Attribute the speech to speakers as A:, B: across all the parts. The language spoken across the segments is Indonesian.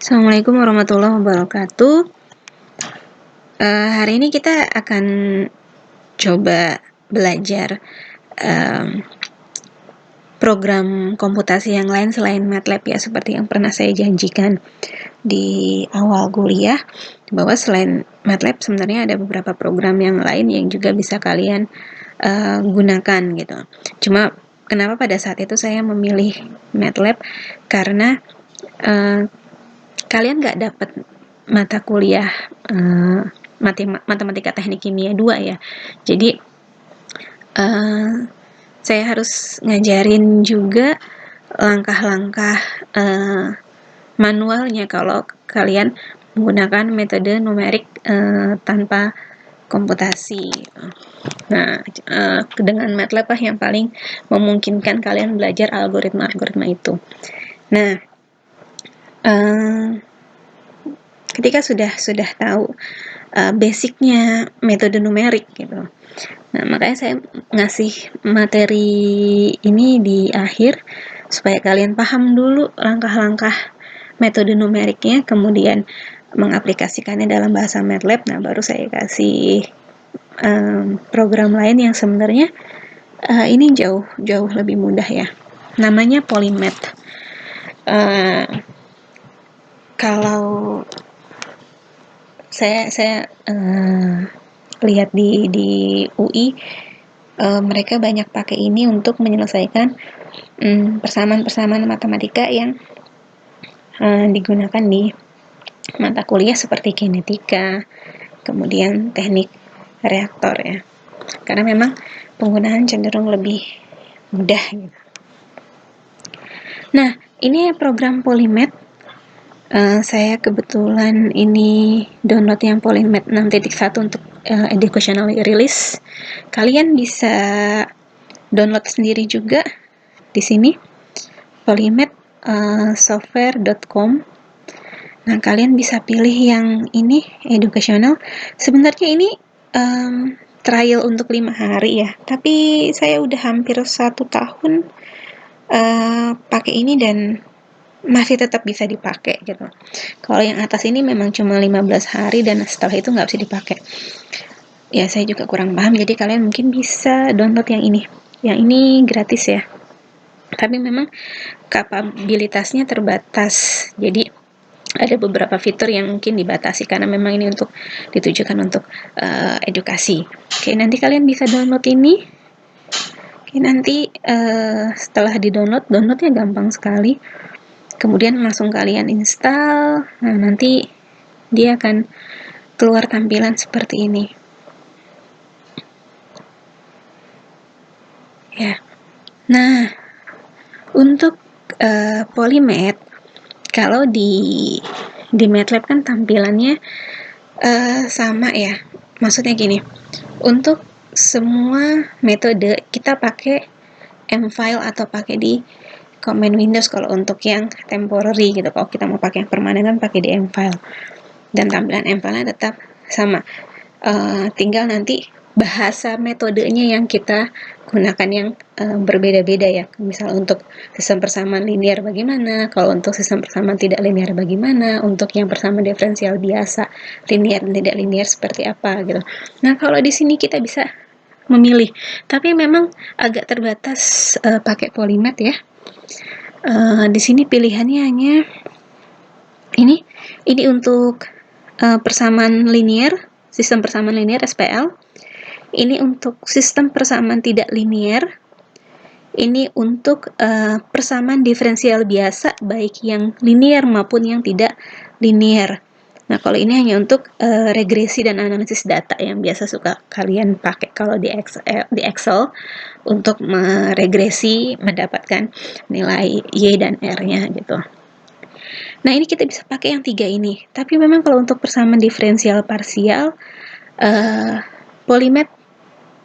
A: Assalamualaikum warahmatullahi wabarakatuh. Hari ini kita akan coba belajar program komputasi yang lain selain MATLAB ya, seperti yang pernah saya janjikan di awal kuliah, bahwa selain MATLAB sebenarnya ada beberapa program yang lain yang juga bisa kalian gunakan gitu. Cuma kenapa pada saat itu saya memilih MATLAB, karena kalian nggak dapat mata kuliah matematika teknik kimia 2 ya. Jadi saya harus ngajarin juga langkah-langkah manualnya kalau kalian menggunakan metode numerik tanpa komputasi. Nah, dengan MATLAB lah yang paling memungkinkan kalian belajar algoritma-algoritma itu. Nah, ketika sudah tahu basicnya metode numerik gitu. Nah, makanya saya ngasih materi ini di akhir supaya kalian paham dulu langkah-langkah metode numeriknya, kemudian mengaplikasikannya dalam bahasa MATLAB. Nah, baru saya kasih program lain yang sebenarnya ini jauh lebih mudah ya. Namanya Polymath. Kalau saya lihat di UI, mereka banyak pakai ini untuk menyelesaikan persamaan-persamaan matematika yang digunakan di mata kuliah seperti kinetika, kemudian teknik reaktor ya. Karena memang penggunaan cenderung lebih mudah gitu. Nah, ini program Polymath. Saya kebetulan ini download yang Polymath 6.1 untuk educational release. Kalian bisa download sendiri juga di sini, polymathsoftware.com. Nah, kalian bisa pilih yang ini, educational. Sebenarnya ini trial untuk 5 hari ya, tapi saya udah hampir 1 tahun pakai ini dan masih tetap bisa dipakai gitu. Kalau yang atas ini memang cuma 15 hari dan setelah itu nggak bisa dipakai. Ya, saya juga kurang paham, jadi kalian mungkin bisa download yang ini. Yang ini gratis ya. Tapi memang kapabilitasnya terbatas. Jadi ada beberapa fitur yang mungkin dibatasi karena memang ini ditujukan untuk edukasi. Oke, nanti kalian bisa download ini. Oke, nanti setelah downloadnya gampang sekali. Kemudian langsung kalian install. Nah, nanti dia akan keluar tampilan seperti ini. Ya. Nah, untuk Polymath, kalau di MATLAB kan tampilannya sama ya. Maksudnya gini, untuk semua metode kita pakai M-file atau pakai di command Windows kalau untuk yang temporary gitu. Kalau kita mau pakai yang permanen kan pakai di M-file. Dan tampilan M-file-nya tetap sama. Tinggal nanti bahasa metodenya yang kita gunakan yang berbeda-beda ya. Misal untuk sistem persamaan linear bagaimana, kalau untuk sistem persamaan tidak linear bagaimana, untuk yang persamaan diferensial biasa, linear dan tidak linear seperti apa gitu. Nah, kalau di sini kita bisa memilih, tapi memang agak terbatas pakai Polymath ya. Di sini pilihannya hanya ini untuk persamaan linear, sistem persamaan linear SPL. Ini untuk sistem persamaan tidak linear. Ini untuk persamaan diferensial biasa, baik yang linear maupun yang tidak linear. Nah, kalau ini hanya untuk regresi dan analisis data yang biasa suka kalian pakai kalau di Excel untuk meregresi mendapatkan nilai Y dan R-nya gitu. Nah, ini kita bisa pakai yang 3 ini. Tapi memang kalau untuk persamaan diferensial parsial, Polymath,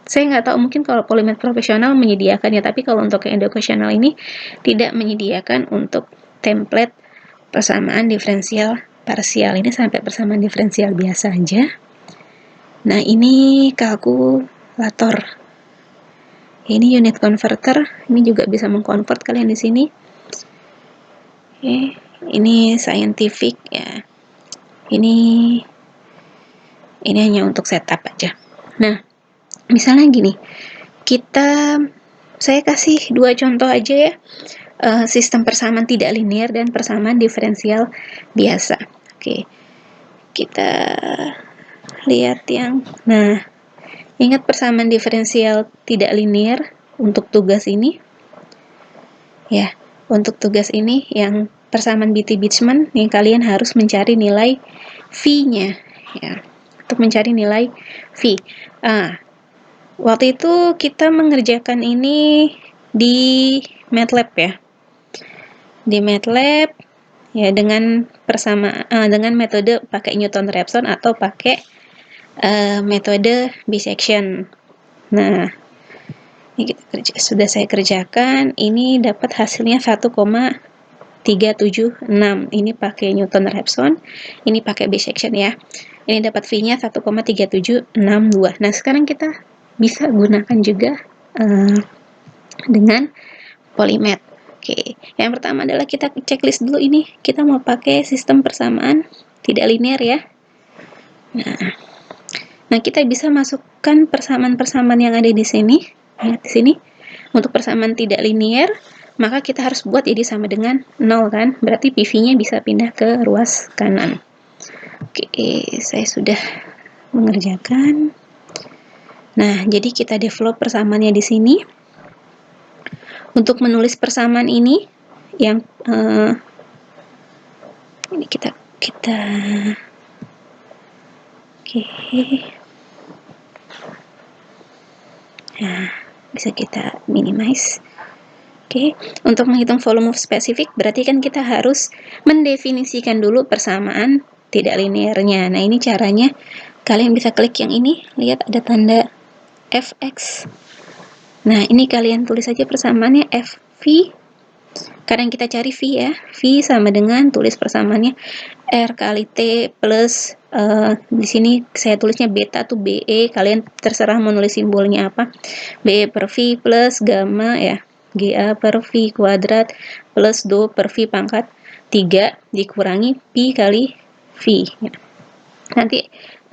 A: saya nggak tahu, mungkin kalau Polymath profesional menyediakannya, tapi kalau untuk yang educational ini tidak menyediakan untuk template persamaan diferensial parsial. Ini sampai persamaan diferensial biasa aja. Nah, ini kalkulator. Ini unit converter, ini juga bisa mengkonvert kalian di sini. Oke, Ini scientific ya. Ini hanya untuk setup aja. Nah, misalnya gini, saya kasih dua contoh aja ya. Sistem persamaan tidak linear dan persamaan diferensial biasa. Oke, kita lihat nah, ingat persamaan diferensial tidak linear untuk tugas ini ya. Untuk tugas ini yang persamaan Beatty-Bridgman yang kalian harus mencari nilai V-nya ya. Untuk mencari nilai V. Waktu itu kita mengerjakan ini di MATLAB ya. Di MATLAB ya dengan dengan metode pakai Newton-Raphson atau pakai metode bisection. Nah, ini sudah saya kerjakan. Ini dapat hasilnya 1,376. Ini pakai Newton-Raphson, ini pakai bisection ya. Ini dapat V-nya 1,3762. Nah, sekarang kita bisa gunakan juga dengan Polymath. Oke, yang pertama adalah kita checklist dulu ini. Kita mau pakai sistem persamaan tidak linear ya. Nah, kita bisa masukkan persamaan-persamaan yang ada di sini. Ya, di sini. Untuk persamaan tidak linear, maka kita harus buat jadi sama dengan 0 kan. Berarti PV-nya bisa pindah ke ruas kanan. Oke, saya sudah mengerjakan. Nah, jadi kita develop persamaannya di sini. Untuk menulis persamaan ini, yang ini kita oke. Nah, bisa kita minimize. Oke, untuk menghitung volume spesifik berarti kan kita harus mendefinisikan dulu persamaan tidak linearnya. Nah, ini caranya. Kalian bisa klik yang ini, lihat ada tanda fx. Nah, ini kalian tulis saja persamaannya fv. Karena yang kita cari v ya, v sama dengan tulis persamaannya r kali t plus di sini saya tulisnya beta tuh be, kalian terserah mau nulis simbolnya apa, be per v plus gamma ya, ga per v kuadrat plus do per v pangkat 3 dikurangi pi kali v ya.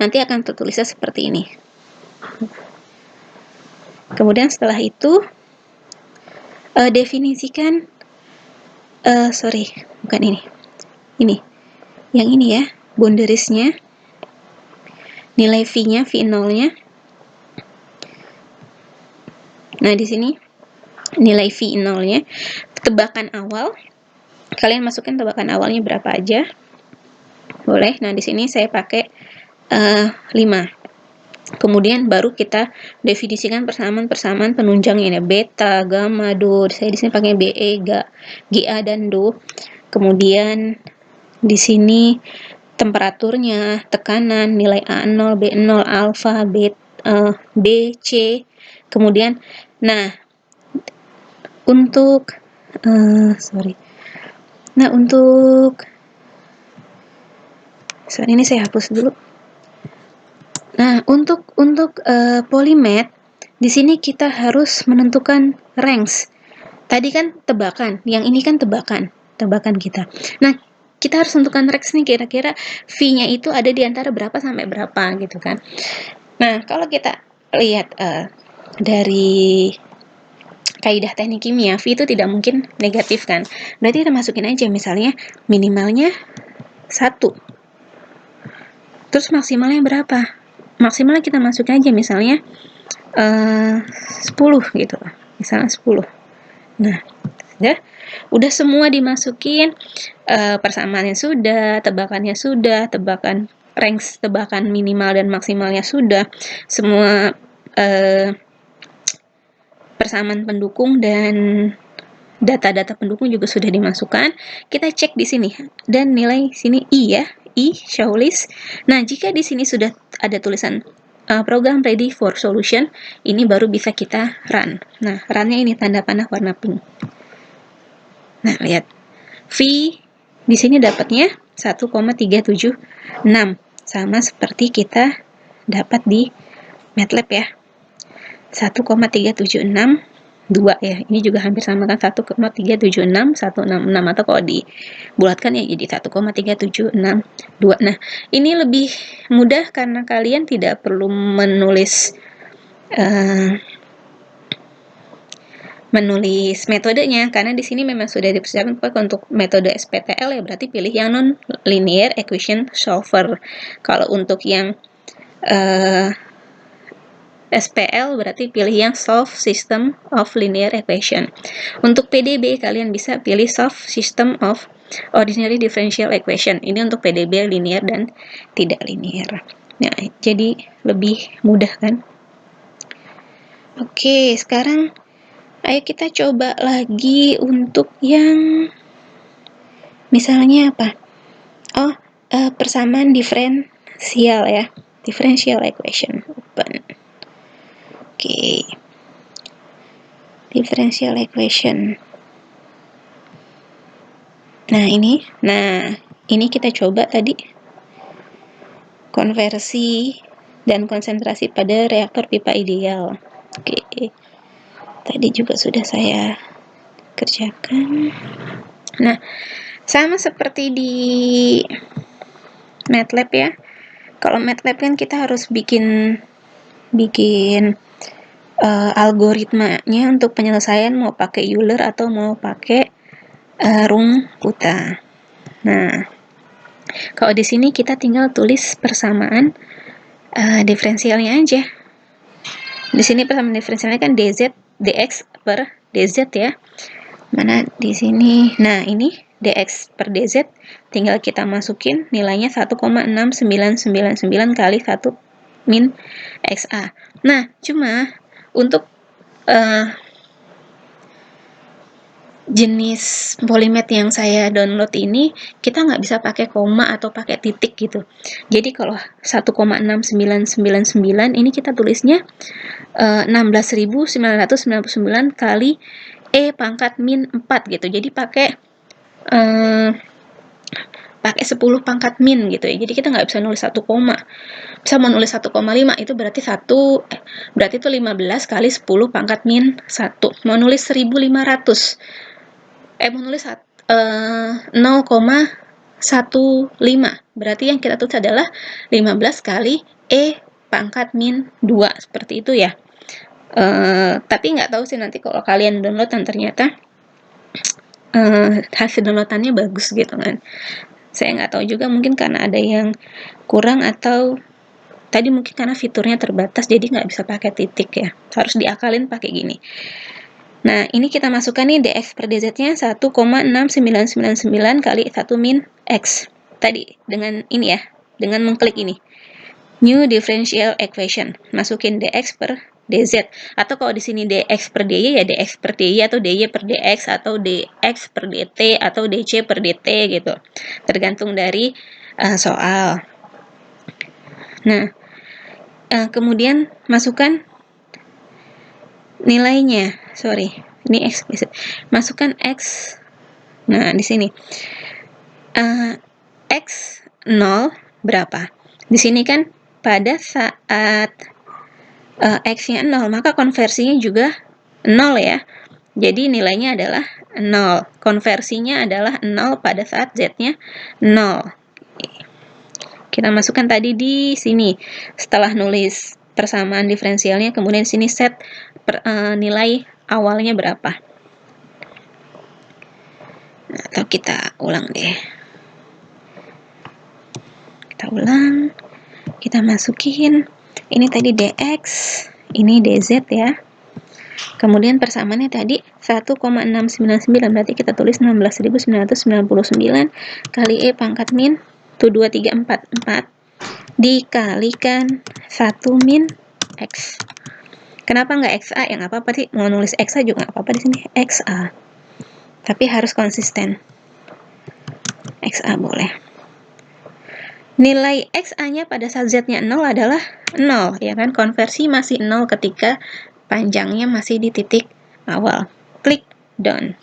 A: Nanti akan tertulisnya seperti ini. Kemudian setelah itu definisikan bukan ini yang ini ya, boundariesnya, nilai v-nya, v0-nya. Nah, di sini nilai v0-nya, tebakan awal, kalian masukkan tebakan awalnya berapa aja, boleh. Nah, di sini saya pakai 5. Kemudian baru kita definisikan persamaan penunjangnya, beta, gamma, do. Saya di sini pakai be, ga, dan do. Kemudian di sini temperaturnya, tekanan, nilai A0, B0, alfa, B, C. Kemudian, nah, untuk ini saya hapus dulu. Nah, untuk Polymath di sini kita harus menentukan range. Tadi kan tebakan, yang ini kan tebakan kita. Nah, kita harus tentukan range nih, kira-kira V-nya itu ada di antara berapa sampai berapa gitu kan. Nah, kalau kita lihat dari kaidah teknik kimia, V itu tidak mungkin negatif kan. Berarti kita masukin aja misalnya minimalnya 1. Terus maksimalnya berapa? Maksimalnya kita masukin aja misalnya 10 gitu. Misalnya 10. Nah, udah semua dimasukin, persamaannya sudah, tebakannya sudah, tebakan range tebakan minimal dan maksimalnya sudah, semua persamaan pendukung dan data-data pendukung juga sudah dimasukkan. Kita cek di sini dan nilai sini I ya, I show list. Nah, jika di sini sudah ada tulisan program ready for solution, ini baru bisa kita run. Nah, runnya ini tanda panah warna pink. Nah, lihat. V di sini dapatnya 1,376 sama seperti kita dapat di MATLAB ya. 1,376 2 ya. Ini juga hampir sama kan, 1,376, 166, atau kalau dibulatkan ya jadi 1,376,2. Nah, ini lebih mudah karena kalian tidak perlu menulis metodenya, karena di sini memang sudah dipersiapkan untuk metode SPTL ya, berarti pilih yang non linear equation solver. Kalau untuk yang SPL berarti pilih yang solve system of linear equation. Untuk PDB kalian bisa pilih solve system of ordinary differential equation. Ini untuk PDB linear dan tidak linear. Nah, jadi lebih mudah kan? Oke, sekarang ayo kita coba lagi untuk yang misalnya apa? Oh, persamaan diferensial ya. Differential equation. Open. Oke. Differential equation. Nah, ini kita coba tadi konversi dan konsentrasi pada reaktor pipa ideal. Oke. Tadi juga sudah saya kerjakan. Nah, sama seperti di MATLAB ya. Kalau MATLAB kan kita harus bikin algoritmanya untuk penyelesaian, mau pakai Euler atau mau pakai Runge-Kutta. Nah, kalau di sini kita tinggal tulis persamaan diferensialnya aja. Di sini persamaan diferensialnya kan dx per dz ya. Mana di sini? Nah, ini dx per dz tinggal kita masukin nilainya 1,6999 kali 1 min xa. Nah, cuma untuk jenis Polymath yang saya download ini, kita nggak bisa pakai koma atau pakai titik gitu. Jadi kalau 1,6999 ini kita tulisnya 16.999 kali E pangkat min 4 gitu. Jadi pakai 10 pangkat min gitu ya. Jadi kita nggak bisa nulis 1 koma. Bisa mau nulis 1,5 itu berarti berarti itu 15 kali 10 pangkat min 1. Mau nulis 1500. Mau nulis 0,15. Berarti yang kita tulis adalah 15 kali E pangkat min 2. Seperti itu ya. Tapi nggak tahu sih nanti kalau kalian download dan ternyata hasil downloadannya bagus gitu kan. Saya nggak tahu juga, mungkin karena ada yang kurang atau tadi mungkin karena fiturnya terbatas jadi nggak bisa pakai titik ya, harus diakalin pakai gini. Nah, ini kita masukkan nih dx per dz-nya 1,6999 kali 1 min x tadi dengan ini ya, dengan mengklik ini new differential equation, masukin dx per dz, atau kalau di sini dx per dy ya dx per dy atau dy per dx atau dx per dt atau dc per dt gitu, tergantung dari soal. Nah, kemudian masukkan nilainya, ini eksplisit, masukkan x. Nah, di sini x 0 berapa? Di sini kan pada saat x-nya 0, maka konversinya juga 0 ya. Jadi nilainya adalah 0. Konversinya adalah 0 pada saat z-nya 0. Kita masukkan tadi di sini. Setelah nulis persamaan diferensialnya, kemudian sini set nilai awalnya berapa. Nah, atau kita ulang deh. Kita ulang. Kita masukin. Ini tadi dx, ini dz ya. Kemudian persamaannya tadi 1,699, berarti kita tulis 16.999 kali E pangkat min 2344 dikalikan 1 min X. Kenapa nggak XA? Ya nggak apa-apa sih, mau nulis XA juga nggak apa-apa di sini, XA. Tapi harus konsisten. XA boleh. Nilai XA-nya pada saat Z-nya 0 adalah 0, ya kan? Konversi masih 0 ketika panjangnya masih di titik awal. Klik done.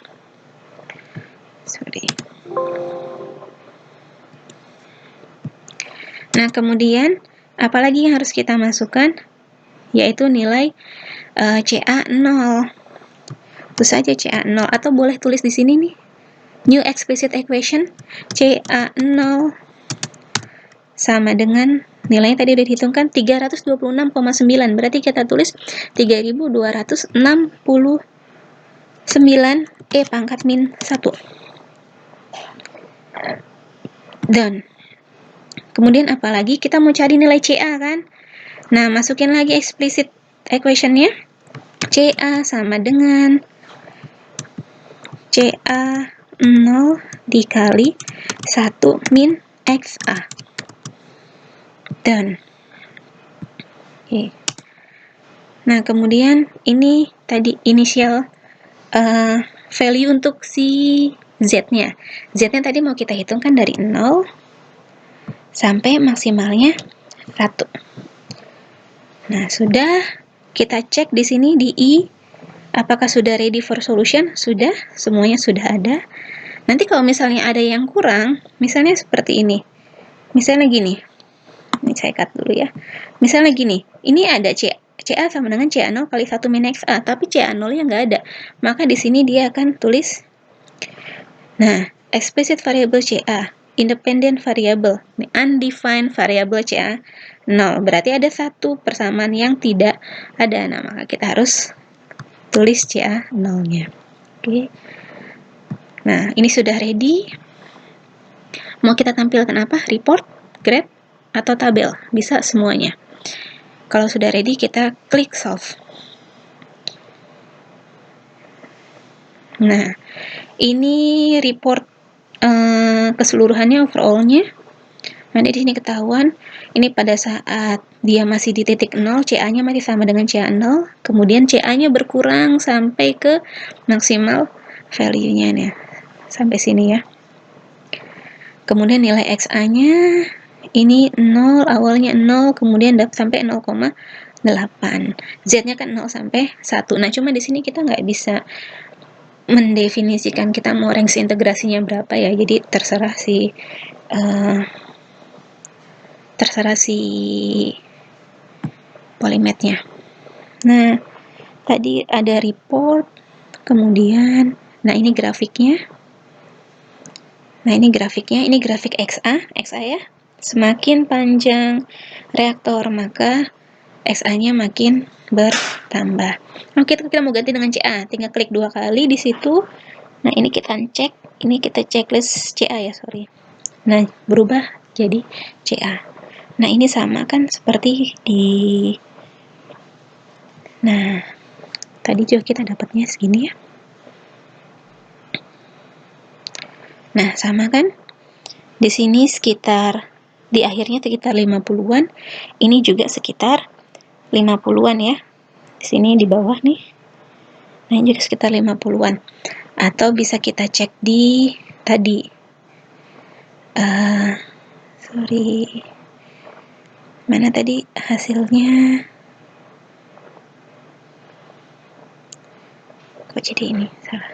A: Nah, kemudian apalagi yang harus kita masukkan? Yaitu nilai CA 0. Itu saja CA0, atau boleh tulis di sini nih, new explicit equation CA0 sama dengan nilainya tadi udah dihitungkan 326,9, berarti kita tulis 3269 E pangkat min 1. Dan kemudian apalagi kita mau cari nilai CA kan. Nah, masukin lagi explicit equation-nya. CA sama dengan CA 0 dikali 1 min XA. Dan oke. Nah, kemudian ini tadi initial value untuk si Z-nya. Z-nya tadi mau kita hitungkan dari 0 sampai maksimalnya 1. Nah, sudah kita cek di sini di I, apakah sudah ready for solution? Sudah, semuanya sudah ada. Nanti kalau misalnya ada yang kurang, misalnya seperti ini. Misalnya gini. Ini saya cut dulu ya. Misalnya gini, ini ada CA sama dengan CA0 kali 1 min XA, tapi CA0-nya nggak ada. Maka di sini dia akan tulis, nah, explicit variable CA, independent variable, undefined variable CA 0. Berarti ada satu persamaan yang tidak ada. Nah, maka kita harus tulis CA 0-nya. Oke. Nah, ini sudah ready. Mau kita tampilkan apa? Report, graph, atau tabel? Bisa semuanya. Kalau sudah ready, kita klik solve. Nah, ini report keseluruhannya, overall-nya. Nanti di sini ketahuan, ini pada saat dia masih di titik 0, CA-nya masih sama dengan CA 0, kemudian CA-nya berkurang sampai ke maksimal value-nya nih. Sampai sini ya. Kemudian nilai XA-nya ini 0, awalnya 0, kemudian sampai 0,8. Z-nya kan 0 sampai 1. Nah, cuma di sini kita nggak bisa mendefinisikan kita mau range integrasinya berapa ya. Jadi terserah si polymath-nya. Nah, tadi ada report, kemudian, nah ini grafiknya. Nah, ini grafiknya, ini grafik XA ya. Semakin panjang reaktor, maka XA-nya makin bertambah. Oke, kita mau ganti dengan CA, tinggal klik 2 kali di situ. Nah, ini kita cek, ini kita checklist CA ya, sorry. Nah, berubah jadi CA. Nah, ini sama kan seperti di, nah, tadi juga kita dapatnya segini ya. Nah, sama kan? Di sini sekitar, di akhirnya sekitar 50-an, ini juga sekitar 50-an ya. Di sini di bawah nih. Nah, ini juga sekitar 50-an. Atau bisa kita cek di tadi. Sorry. Mana tadi hasilnya? Kok jadi ini? Salah.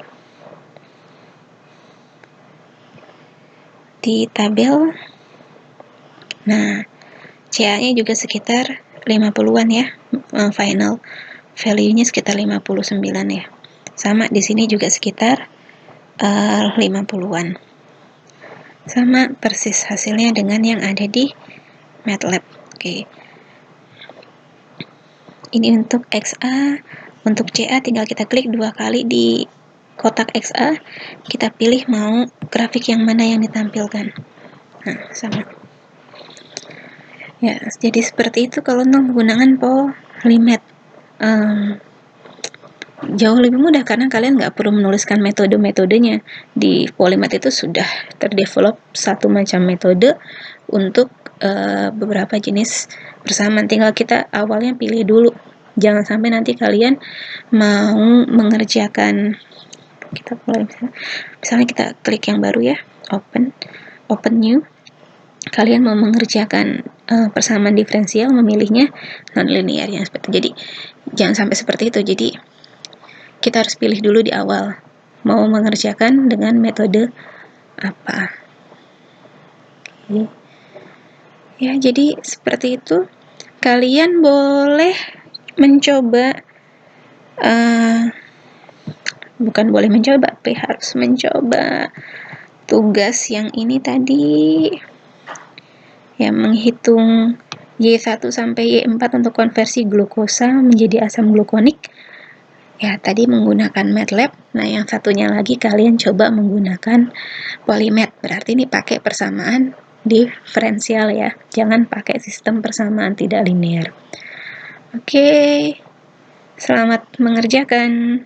A: Di tabel. Nah, CA-nya juga sekitar 50-an ya. Final value-nya sekitar 59 ya. Sama di sini juga sekitar 50-an. Sama persis hasilnya dengan yang ada di MATLAB. Oke. Ini untuk XA, untuk CA tinggal kita klik 2 kali di kotak XA, kita pilih mau grafik yang mana yang ditampilkan. Nah, sama. Ya, jadi seperti itu kalau untuk menggunakan polymath. Jauh lebih mudah karena kalian nggak perlu menuliskan metode-metodenya. Di polymath itu sudah terdevelop satu macam metode untuk beberapa jenis persamaan. Tinggal kita awalnya pilih dulu. Jangan sampai nanti kalian mau mengerjakan, kita mulai misalnya kita klik yang baru ya, open new. Kalian mau mengerjakan persamaan diferensial, memilihnya non-linear yang seperti. Jadi jangan sampai seperti itu. Jadi kita harus pilih dulu di awal mau mengerjakan dengan metode apa. Oke. Ya, jadi seperti itu. Kalian boleh mencoba bukan boleh mencoba, tapi harus mencoba. Tugas yang ini tadi, yang menghitung Y1 sampai Y4 untuk konversi glukosa menjadi asam glukonik. Ya, tadi menggunakan MATLAB. Nah, yang satunya lagi kalian coba menggunakan Polymath. Berarti ini pakai persamaan diferensial ya. Jangan pakai sistem persamaan tidak linear. Oke, selamat mengerjakan.